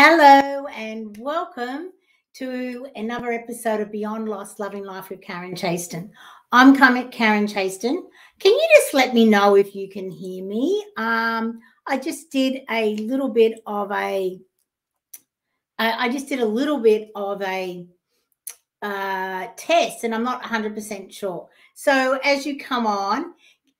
Hello and welcome to another episode of Beyond Loss, Loving Life with Karen Chaston. I'm Karen Chaston. Can you just let me know if you can hear me? I just did a little bit of a test, and I'm not 100% sure. So as you come on,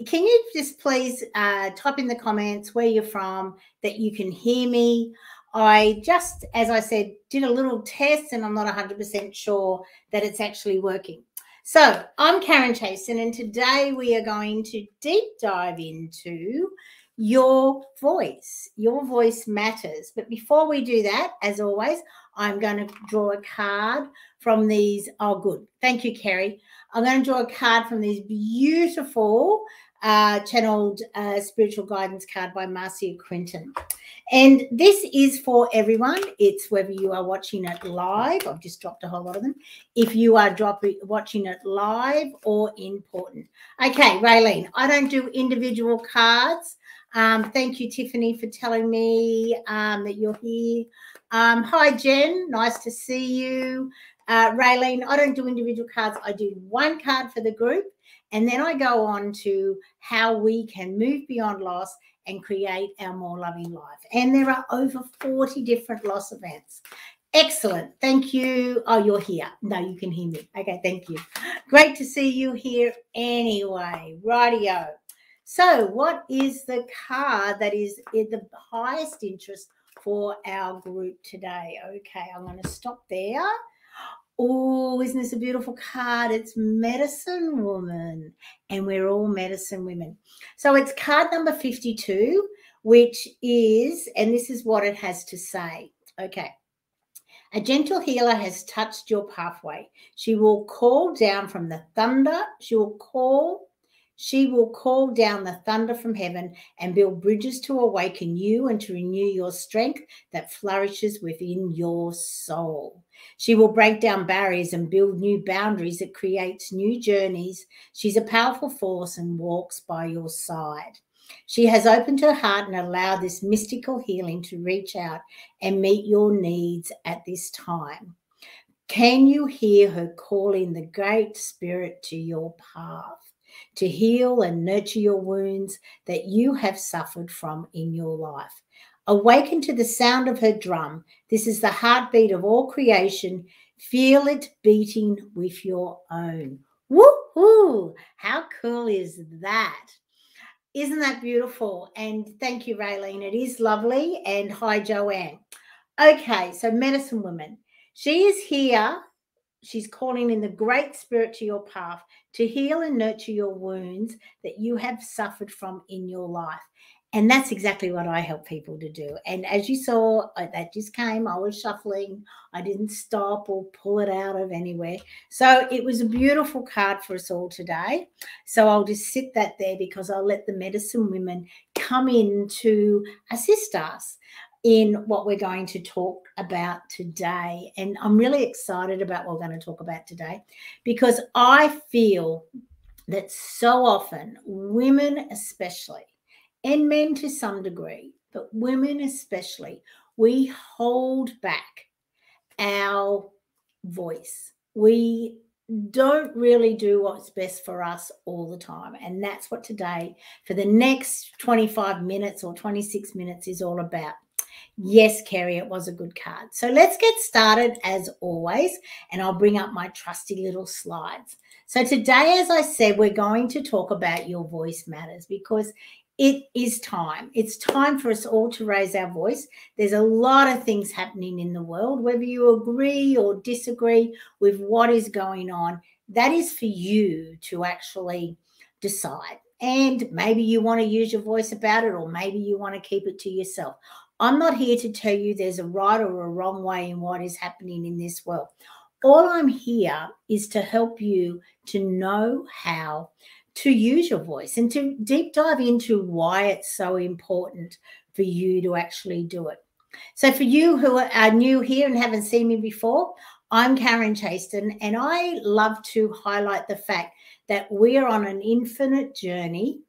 can you just please type in the comments where you're from, that you can hear me? I just, as I said, did a little test, and I'm not 100% sure that it's actually working. So I'm Karen Chaston, and today we are going to deep dive into your voice. Your voice matters. But before we do that, as always, I'm going to draw a card from these. Oh, good. Thank you, Kerry. I'm going to draw a card from these beautiful channeled spiritual guidance card by Marcia Quinton. And this is for everyone. It's whether you are watching it live. I've just dropped a whole lot of them. If you are watching it live or important. Okay, Raylene, I don't do individual cards. Thank you, Tiffany, for telling me that you're here. Hi, Jen. Nice to see you. Raylene, I don't do individual cards. I do one card for the group, and then I go on to how we can move beyond loss and create our more loving life. And there are over 40 different loss events. Excellent. Thank you. Oh, you're here. No, you can hear me. Okay, thank you. Great to see you here anyway. Rightio. So what is the card that is in the highest interest for our group today? Okay, I'm going to stop there. Oh, isn't this a beautiful card? It's Medicine Woman, and we're all medicine women. So it's card number 52, which is, and this is what it has to say. Okay. A gentle healer has touched your pathway. She will call down from the thunder. She will call down the thunder from heaven and build bridges to awaken you and to renew your strength that flourishes within your soul. She will break down barriers and build new boundaries that creates new journeys. She's a powerful force and walks by your side. She has opened her heart and allowed this mystical healing to reach out and meet your needs at this time. Can you hear her calling the Great Spirit to your path to heal and nurture your wounds that you have suffered from in your life? Awaken to the sound of her drum. This is the heartbeat of all creation. Feel it beating with your own. Woohoo! How cool is that? Isn't that beautiful? And thank you, Raylene. It is lovely. And hi, Joanne. Okay, so Medicine Woman. She is here. She's calling in the Great Spirit to your path to heal and nurture your wounds that you have suffered from in your life. And that's exactly what I help people to do. And as you saw, that just came. I was shuffling. I didn't stop or pull it out of anywhere. So it was a beautiful card for us all today. So I'll just sit that there because I'll let the medicine women come in to assist us in what we're going to talk about today. And I'm really excited about what we're going to talk about today because I feel that so often women especially, and men to some degree, but women especially, we hold back our voice. We don't really do what's best for us all the time. And that's what today, for the next 25 minutes or 26 minutes, is all about. Yes, Kerry, it was a good card. So let's get started as always, and I'll bring up my trusty little slides. So today, as I said, we're going to talk about your voice matters because it is time. It's time for us all to raise our voice. There's a lot of things happening in the world, whether you agree or disagree with what is going on. That is for you to actually decide. And maybe you want to use your voice about it, or maybe you want to keep it to yourself. I'm not here to tell you there's a right or a wrong way in what is happening in this world. All I'm here is to help you to know how to use your voice and to deep dive into why it's so important for you to actually do it. So for you who are new here and haven't seen me before, I'm Karen Chaston, and I love to highlight the fact that we are on an infinite journey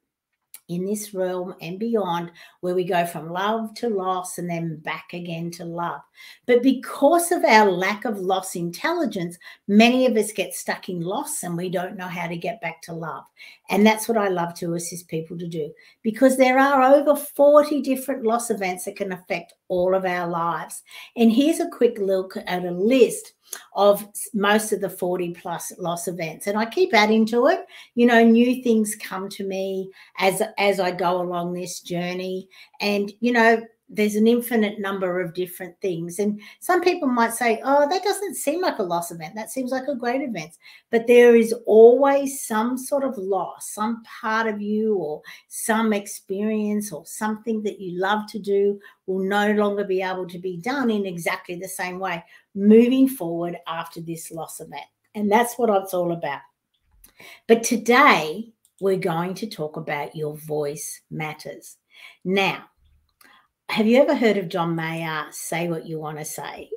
in this realm and beyond, where we go from love to loss and then back again to love. But because of our lack of loss intelligence, many of us get stuck in loss and we don't know how to get back to love. And that's what I love to assist people to do, because there are over 40 different loss events that can affect all of our lives. And here's a quick look at a list of most of the 40 plus loss events, and I keep adding to it. New things come to me as I go along this journey, and there's an infinite number of different things. And some people might say, oh, that doesn't seem like a loss event, that seems like a great event. But there is always some sort of loss, some part of you or some experience or something that you love to do will no longer be able to be done in exactly the same way moving forward after this loss event. And that's what it's all about. But today we're going to talk about your voice matters. Now, have you ever heard of John Mayer, Say What You Want to Say?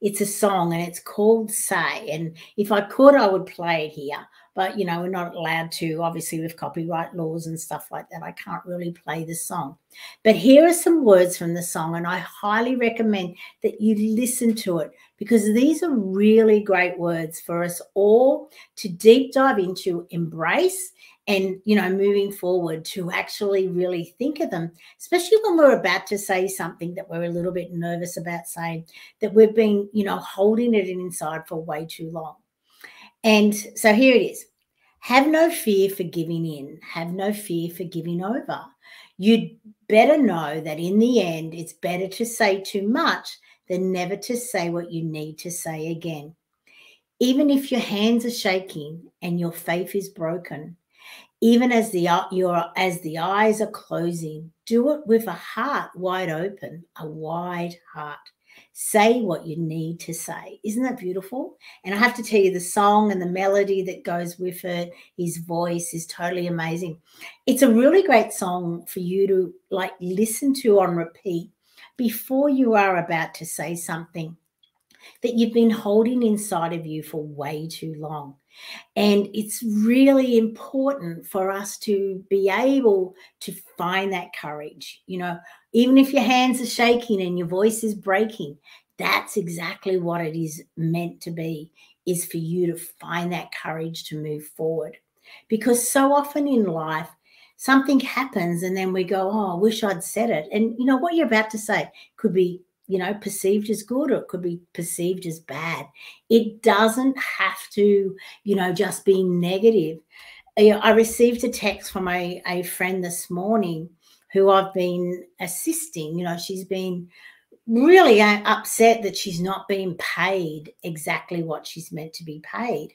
It's a song and it's called Say. And if I could, I would play it here. But, we're not allowed to, obviously, with copyright laws and stuff like that. I can't really play the song. But here are some words from the song, and I highly recommend that you listen to it, because these are really great words for us all to deep dive into, embrace, and, moving forward to actually really think of them, especially when we're about to say something that we're a little bit nervous about saying, that we've been, holding it inside for way too long. And so here it is. Have no fear for giving in. Have no fear for giving over. You'd better know that in the end, it's better to say too much than never to say what you need to say again. Even if your hands are shaking and your faith is broken, even as the eyes are closing, do it with a heart wide open, a wide heart. Say what you need to say. Isn't that beautiful? And I have to tell you, the song and the melody that goes with it, his voice is totally amazing. It's a really great song for you to listen to on repeat before you are about to say something that you've been holding inside of you for way too long. And it's really important for us to be able to find that courage. Even if your hands are shaking and your voice is breaking, that's exactly what it is meant to be, is for you to find that courage to move forward. Because so often in life, something happens and then we go, oh, I wish I'd said it. And what you're about to say could be perceived as good, or it could be perceived as bad. It doesn't have to, just be negative. I received a text from a friend this morning who I've been assisting. She's been really upset that she's not being paid exactly what she's meant to be paid.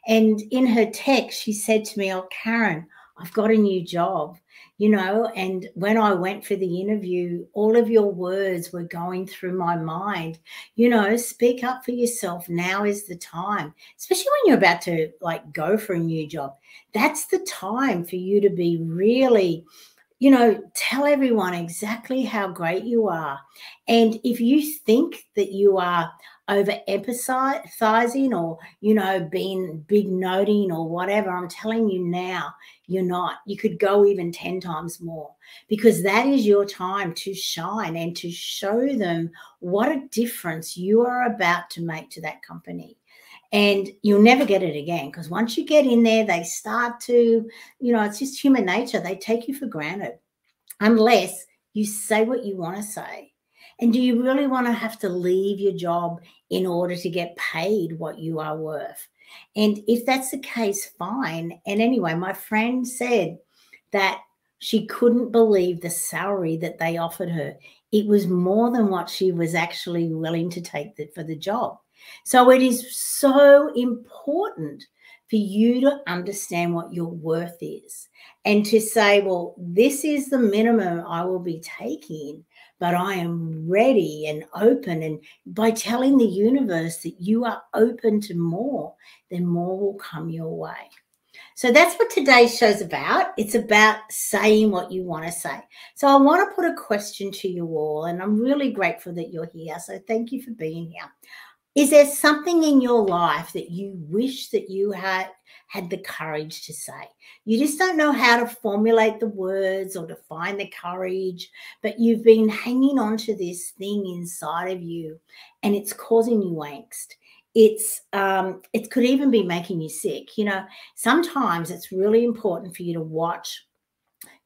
And in her text, she said to me, oh, Karen, I've got a new job. And when I went for the interview, all of your words were going through my mind. Speak up for yourself. Now is the time, especially when you're about to go for a new job. That's the time for you to be really, tell everyone exactly how great you are. And if you think that you are over emphasizing or, being big noting or whatever, I'm telling you now, you're not. You could go even 10 times more, because that is your time to shine and to show them what a difference you are about to make to that company. And you'll never get it again, because once you get in there, they start to, it's just human nature. They take you for granted unless you say what you want to say. And do you really want to have to leave your job in order to get paid what you are worth? And if that's the case, fine. And anyway, my friend said that she couldn't believe the salary that they offered her. It was more than what she was actually willing to take for the job. So it is so important for you to understand what your worth is and to say, well, this is the minimum I will be taking, but I am ready and open. And by telling the universe that you are open to more, then more will come your way. So that's what today's show's about. It's about saying what you want to say. So I want to put a question to you all, and I'm really grateful that you're here. So thank you for being here. Is there something in your life that you wish that you had the courage to say? You just don't know how to formulate the words or to find the courage, but you've been hanging on to this thing inside of you and it's causing you angst. It could even be making you sick. You know, sometimes it's really important for you to watch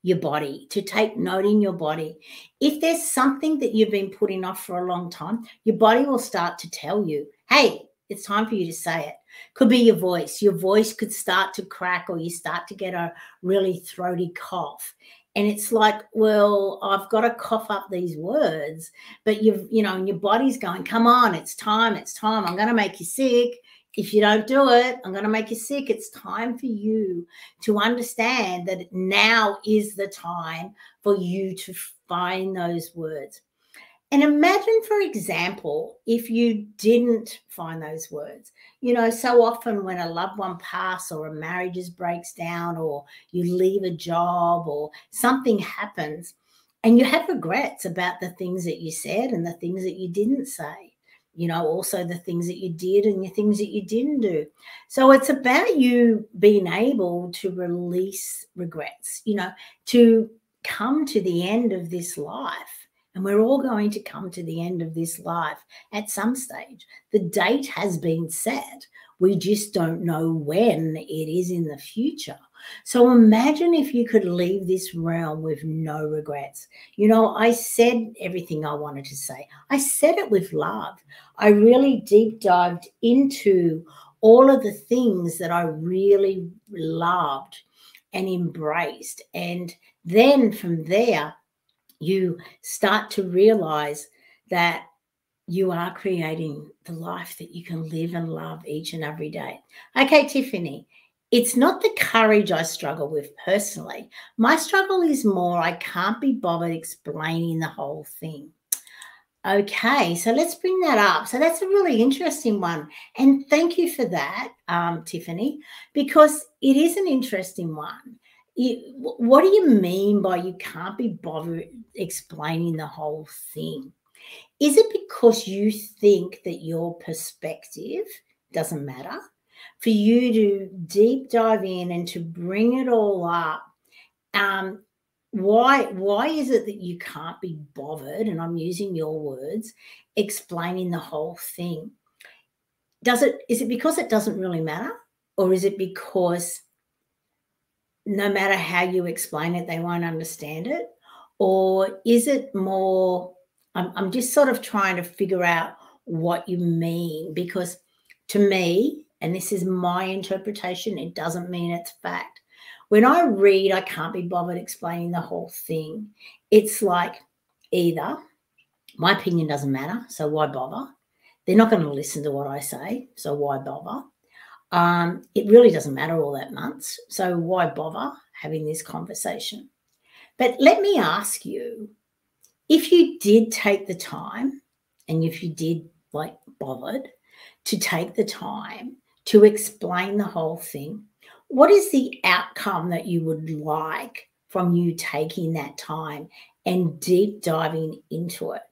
your body, to take note in your body. If there's something that you've been putting off for a long time, your body will start to tell you, hey, it's time for you to say it. Could be your voice. Your voice could start to crack, or you start to get a really throaty cough. And it's like, well, I've got to cough up these words, but and your body's going, come on, it's time. I'm going to make you sick. If you don't do it, I'm going to make you sick. It's time for you to understand that now is the time for you to find those words. And imagine, for example, if you didn't find those words. You know, so often when a loved one passes, or a marriage breaks down, or you leave a job, or something happens, and you have regrets about the things that you said and the things that you didn't say. You know, also the things that you did and the things that you didn't do. So it's about you being able to release regrets, you know, to come to the end of this life. And we're all going to come to the end of this life at some stage. The date has been set. We just don't know when it is in the future. So imagine if you could leave this realm with no regrets. You know, I said everything I wanted to say. I said it with love. I really deep dived into all of the things that I really loved and embraced. And then from there, you start to realize that you are creating the life that you can live and love each and every day. Okay, Tiffany, it's not the courage I struggle with personally. My struggle is more I can't be bothered explaining the whole thing. Okay, so let's bring that up. So that's a really interesting one. And thank you for that, Tiffany, because it is an interesting one. What do you mean by you can't be bothered explaining the whole thing? Is it because you think that your perspective doesn't matter? For you to deep dive in and to bring it all up, why is it that you can't be bothered, and I'm using your words, explaining the whole thing? Is it because it doesn't really matter? Or is it because no matter how you explain it, they won't understand it? Or is it more, I'm just sort of trying to figure out what you mean, because to me, and this is my interpretation, it doesn't mean it's fact. When I read, I can't be bothered explaining the whole thing. It's like, either my opinion doesn't matter, so why bother? They're not going to listen to what I say, so why bother? It really doesn't matter all that much, so why bother having this conversation? But let me ask you, if you did take the time, and if you did bothered to take the time to explain the whole thing, what is the outcome that you would like from you taking that time and deep diving into it?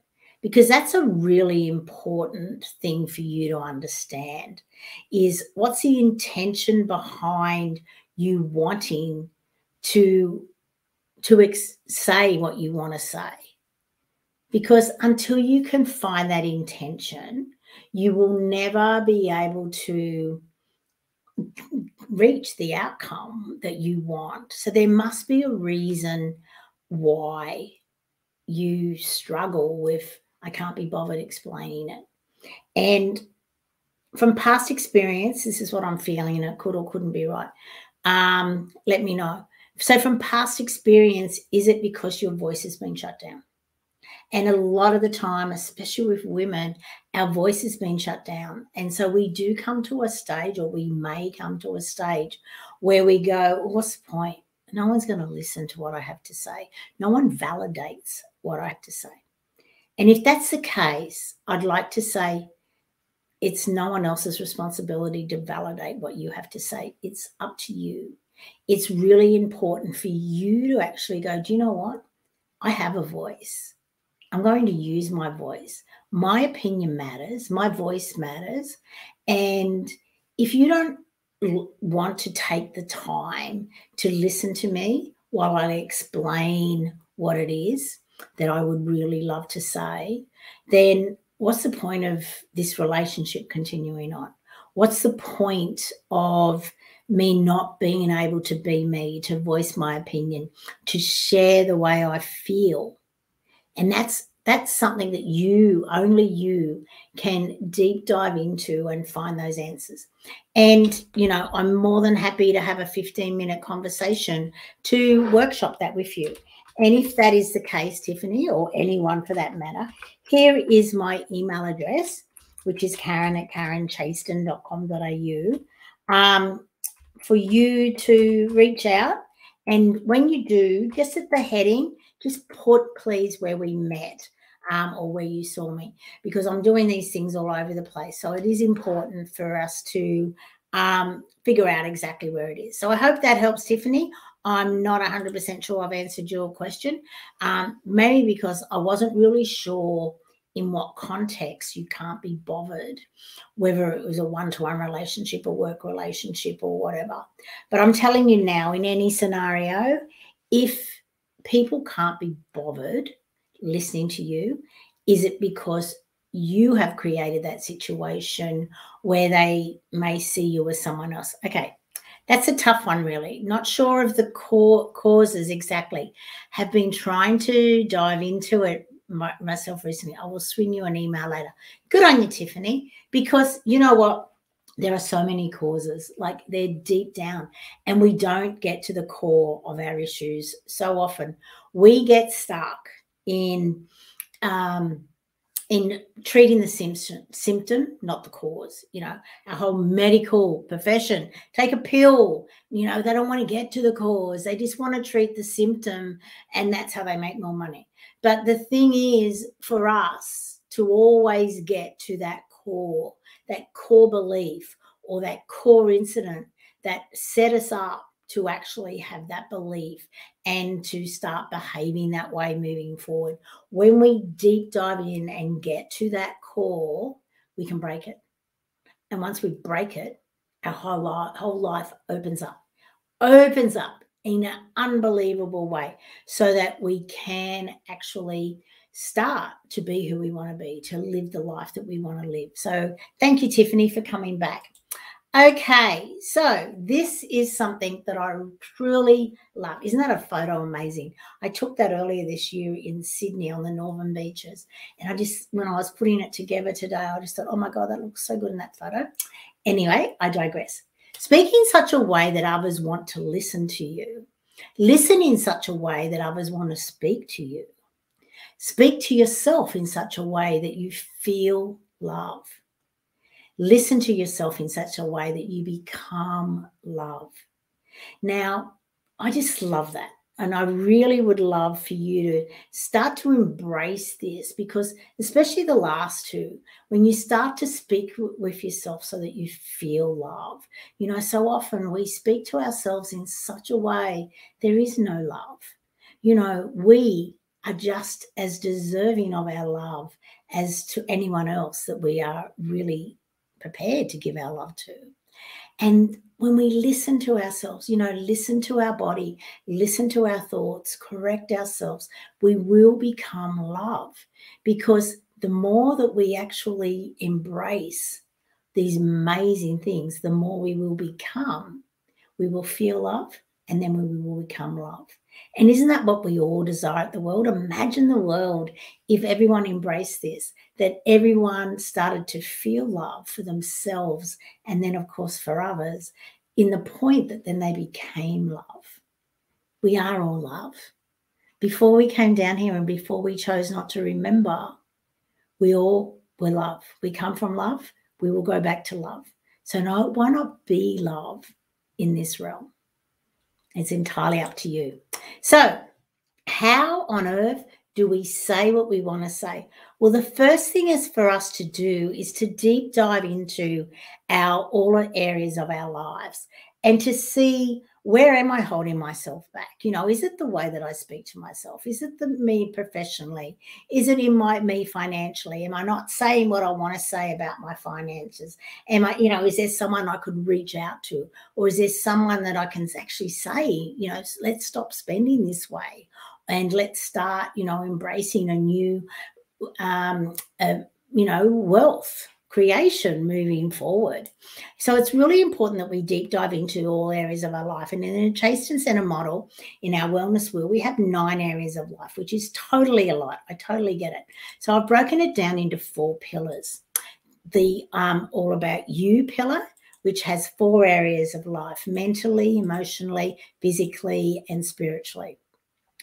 Because that's a really important thing for you to understand, is what's the intention behind you wanting to say what you want to say. Because until you can find that intention, you will never be able to reach the outcome that you want. So there must be a reason why you struggle with, I can't be bothered explaining it. And from past experience, this is what I'm feeling, and it could or couldn't be right. Let me know. So from past experience, is it because your voice has been shut down? And a lot of the time, especially with women, our voice has been shut down. And so we do come to a stage, or we may come to a stage where we go, what's the point? No one's going to listen to what I have to say. No one validates what I have to say. And if that's the case, I'd like to say it's no one else's responsibility to validate what you have to say. It's up to you. It's really important for you to actually go, do you know what? I have a voice. I'm going to use my voice. my opinion matters, my voice matters. And if you don't want to take the time to listen to me while I explain what it is that I would really love to say, then what's the point of this relationship continuing on? What's the point of me not being able to be me, to voice my opinion, to share the way I feel? And that's something that only you can deep dive into and find those answers. And, I'm more than happy to have a 15-minute conversation to workshop that with you. And if that is the case, Tiffany, or anyone for that matter, here is my email address, which is karen@karenchaston.com.au, for you to reach out. And when you do, just at the heading, just put please where we met, or where you saw me, because I'm doing these things all over the place. So it is important for us to figure out exactly where it is. So I hope that helps, Tiffany. I'm not 100% sure I've answered your question, maybe because I wasn't really sure in what context you can't be bothered, whether it was a one-to-one relationship, a work relationship, or whatever. But I'm telling you now, in any scenario, if people can't be bothered listening to you, is it because you have created that situation where they may see you as someone else? Okay, that's a tough one, really. Not sure of the core causes exactly. Have been trying to dive into it myself recently. I will swing you an email later. Good on you, Tiffany, because you know what? There are so many causes, like they're deep down, and we don't get to the core of our issues. So often we get stuck in treating the symptom, not the cause. Our whole medical profession, take a pill, they don't want to get to the cause. They just want to treat the symptom, and that's how they make more money. But the thing is, for us to always get to that core belief or that core incident that set us up to actually have that belief and to start behaving that way moving forward. When we deep dive in and get to that core, we can break it. And once we break it, our whole life opens up in an unbelievable way, so that we can actually start to be who we want to be, to live the life that we want to live. So thank you, Tiffany, for coming back. Okay, so this is something that I truly love. Isn't that a photo amazing? I took that earlier this year in Sydney on the northern beaches. And when I was putting it together today, I just thought, oh my God, that looks so good in that photo. Anyway, I digress. Speak in such a way that others want to listen to you. Listen in such a way that others want to speak to you. Speak to yourself in such a way that you feel love. Listen to yourself in such a way that you become love. Now, I just love that. And I really would love for you to start to embrace this, because especially the last two, when you start to speak with yourself so that you feel love, so often we speak to ourselves in such a way, there is no love. We are just as deserving of our love as to anyone else that we are really prepared to give our love to. And when we listen to ourselves, listen to our body, listen to our thoughts, correct ourselves, we will become love. Because the more that we actually embrace these amazing things, the more we will become. We will feel love, and then we will become love. And isn't that what we all desire at the world? Imagine the world if everyone embraced this, that everyone started to feel love for themselves, and then, of course, for others, in the point that then they became love. We are all love. Before we came down here and before we chose not to remember, we all were love. We come from love. We will go back to love. So why not be love in this realm? It's entirely up to you. So how on earth do we say what we want to say? Well, the first thing is for us to do is to deep dive into all areas of our lives and to see, where am I holding myself back? You know, is it the way that I speak to myself? Is it me professionally? Is it in me financially? Am I not saying what I want to say about my finances? Am I, you know, is there someone I could reach out to? Or is there someone that I can actually say, you know, let's stop spending this way and let's start, you know, embracing a new, you know, wealth creation moving forward. So it's really important that we deep dive into all areas of our life. And in the Chaston Center model, in our wellness wheel, we have 9 areas of life, which is totally a lot. I totally get it. So I've broken it down into 4 pillars. The All About You pillar, which has 4 areas of life: mentally, emotionally, physically, and spiritually.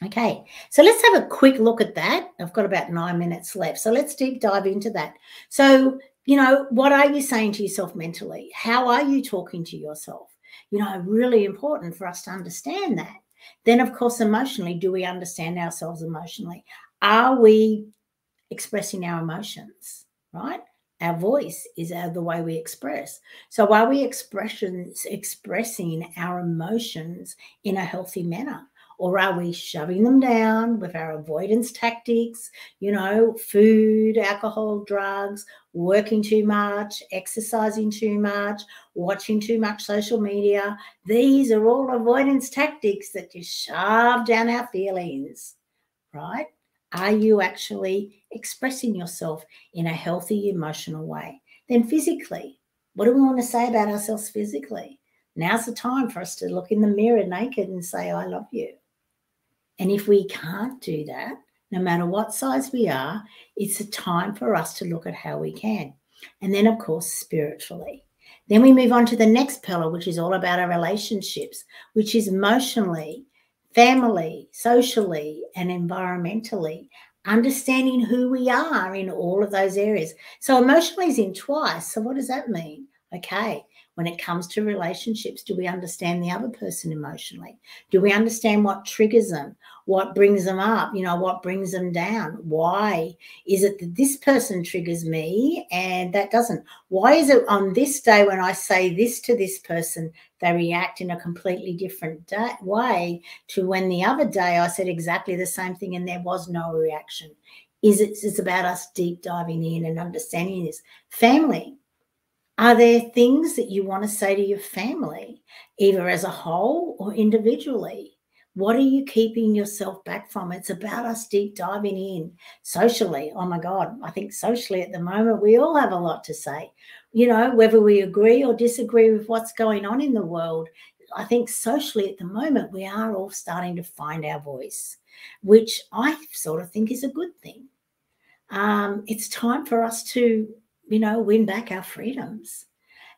Okay, so let's have a quick look at that. I've got about 9 minutes left. So let's deep dive into that. So, you know, what are you saying to yourself mentally? How are you talking to yourself? You know, really important for us to understand that. Then, of course, emotionally, do we understand ourselves emotionally? Are we expressing our emotions, right? Our voice is the way we express. So are we expressing our emotions in a healthy manner? Or are we shoving them down with our avoidance tactics, you know, food, alcohol, drugs, working too much, exercising too much, watching too much social media? These are all avoidance tactics that just shove down our feelings, right? Are you actually expressing yourself in a healthy, emotional way? Then physically, what do we want to say about ourselves physically? Now's the time for us to look in the mirror naked and say, I love you. And if we can't do that, no matter what size we are, it's a time for us to look at how we can. And then, of course, spiritually. Then we move on to the next pillar, which is all about our relationships, which is emotionally, family, socially, and environmentally, understanding who we are in all of those areas. So emotionally is in twice. So what does that mean? Okay, when it comes to relationships, do we understand the other person emotionally? Do we understand what triggers them? What brings them up? You know, what brings them down? Why is it that this person triggers me and that doesn't? Why is it on this day when I say this to this person, they react in a completely different way to when the other day I said exactly the same thing and there was no reaction? It's about us deep diving in and understanding this. Family. Are there things that you want to say to your family, either as a whole or individually? What are you keeping yourself back from? It's about us deep diving in. Socially, oh my God, I think socially at the moment, we all have a lot to say. You know, whether we agree or disagree with what's going on in the world, I think socially at the moment, we are all starting to find our voice, which I sort of think is a good thing. It's time for us to, you know, win back our freedoms.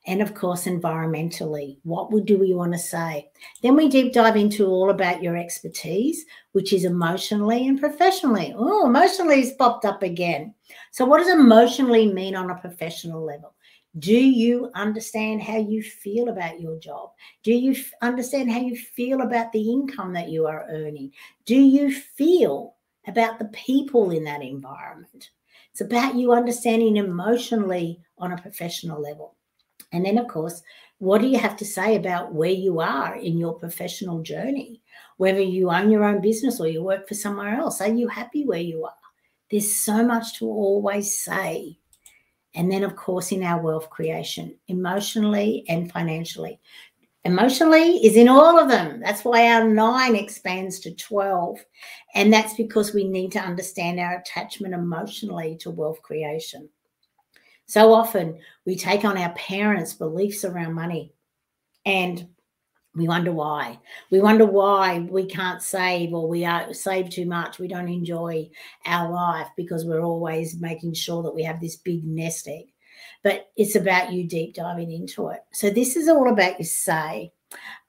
And of course, environmentally, what do we want to say? Then we deep dive into all about your expertise, which is emotionally and professionally. Oh, emotionally has popped up again. So what does emotionally mean on a professional level? Do you understand how you feel about your job? Do you understand how you feel about the income that you are earning? Do you feel about the people in that environment? It's about you understanding emotionally on a professional level. And then, of course, what do you have to say about where you are in your professional journey? Whether you own your own business or you work for somewhere else, are you happy where you are? There's so much to always say. And then, of course, in our wealth creation, emotionally and financially. Emotionally is in all of them. That's why our 9 expands to 12. And that's because we need to understand our attachment emotionally to wealth creation. So often we take on our parents' beliefs around money and we wonder why. We wonder why we can't save, or we save too much. We don't enjoy our life because we're always making sure that we have this big nest egg. But it's about you deep diving into it. So this is all about your say.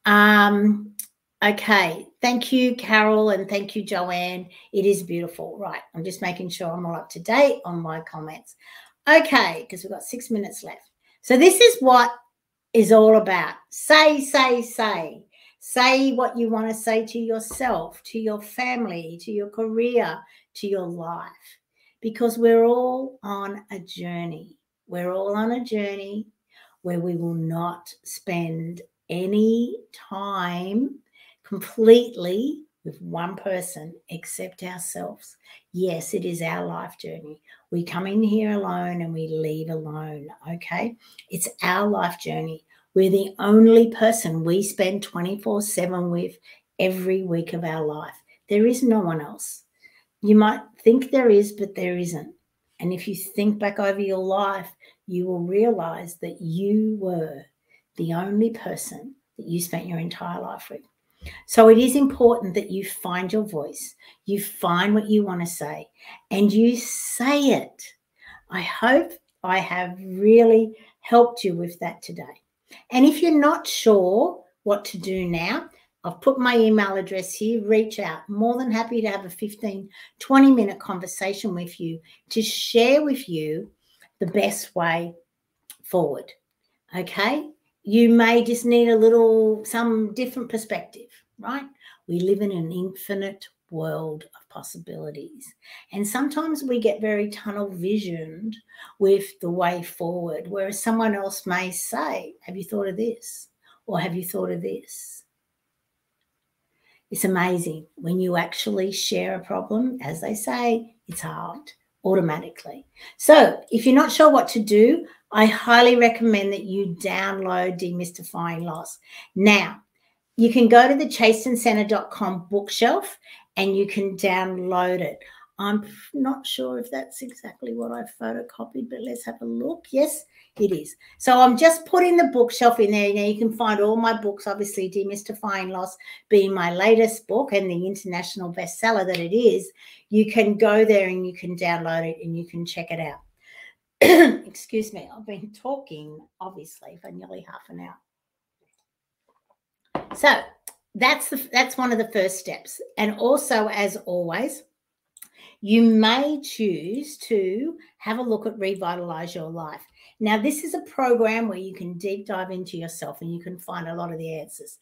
Okay, thank you, Carol, and thank you, Joanne. It is beautiful. Right, I'm just making sure I'm all up to date on my comments. Okay, because we've got 6 minutes left. So this is what is all about. Say, say, say. Say what you want to say to yourself, to your family, to your career, to your life, because we're all on a journey. We're all on a journey where we will not spend any time completely with one person except ourselves. Yes, it is our life journey. We come in here alone and we leave alone, okay? It's our life journey. We're the only person we spend 24/7 with every week of our life. There is no one else. You might think there is, but there isn't. And if you think back over your life, you will realize that you were the only person that you spent your entire life with. So it is important that you find your voice, you find what you want to say, and you say it. I hope I have really helped you with that today. And if you're not sure what to do now, I've put my email address here. Reach out. More than happy to have a 15, 20-minute conversation with you to share with you the best way forward. Okay? You may just need some different perspective, right? We live in an infinite world of possibilities. And sometimes we get very tunnel visioned with the way forward, whereas someone else may say, have you thought of this? Or have you thought of this? It's amazing when you actually share a problem, as they say, it's halved automatically. So if you're not sure what to do, I highly recommend that you download Demystifying Loss. Now, you can go to the chastoncenter.com bookshelf and you can download it. I'm not sure if that's exactly what I photocopied, but let's have a look. Yes, it is. So I'm just putting the bookshelf in there. Now you can find all my books, obviously Demystifying Loss being my latest book and the international bestseller that it is. You can go there and you can download it and you can check it out. Excuse me, I've been talking, obviously, for nearly half an hour. So that's one of the first steps. And also, as always, you may choose to have a look at Revitalize Your Life. Now, this is a program where you can deep dive into yourself and you can find a lot of the answers.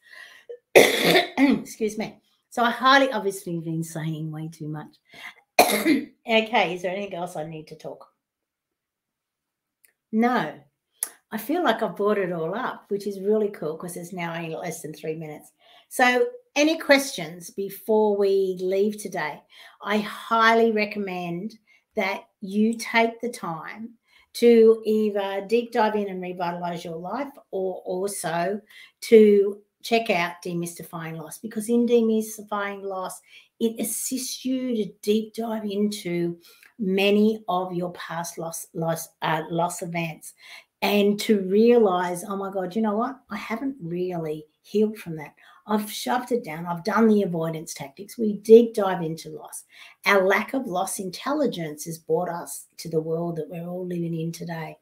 Excuse me. So I highly, obviously, been saying way too much. Okay, is there anything else I need to talk? No. I feel like I've brought it all up, which is really cool because it's now only less than 3 minutes. So any questions before we leave today? I highly recommend that you take the time to either deep dive in and revitalize your life or also to check out Demystifying Loss, because in Demystifying Loss, it assists you to deep dive into many of your past loss events. And to realize, oh my God, you know what? I haven't really healed from that. I've shoved it down. I've done the avoidance tactics. We deep dive into loss. Our lack of loss intelligence has brought us to the world that we're all living in today.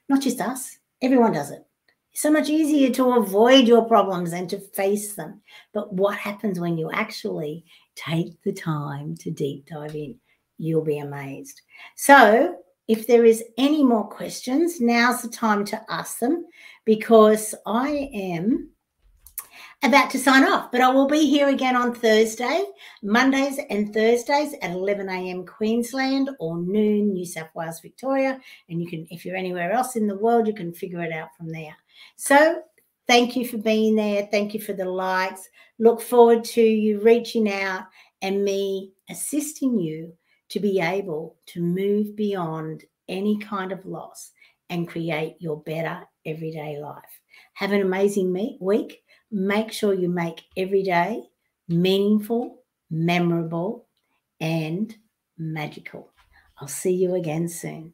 Not just us. Everyone does it. It's so much easier to avoid your problems than to face them. But what happens when you actually take the time to deep dive in? You'll be amazed. So if there is any more questions, now's the time to ask them, because I am about to sign off. But I will be here again on Thursday, Mondays and Thursdays at 11 a.m. Queensland or noon New South Wales, Victoria. And you can, if you're anywhere else in the world, you can figure it out from there. So thank you for being there. Thank you for the likes. Look forward to you reaching out and me assisting you to be able to move beyond any kind of loss and create your better everyday life. Have an amazing week. Make sure you make every day meaningful, memorable, and magical. I'll see you again soon.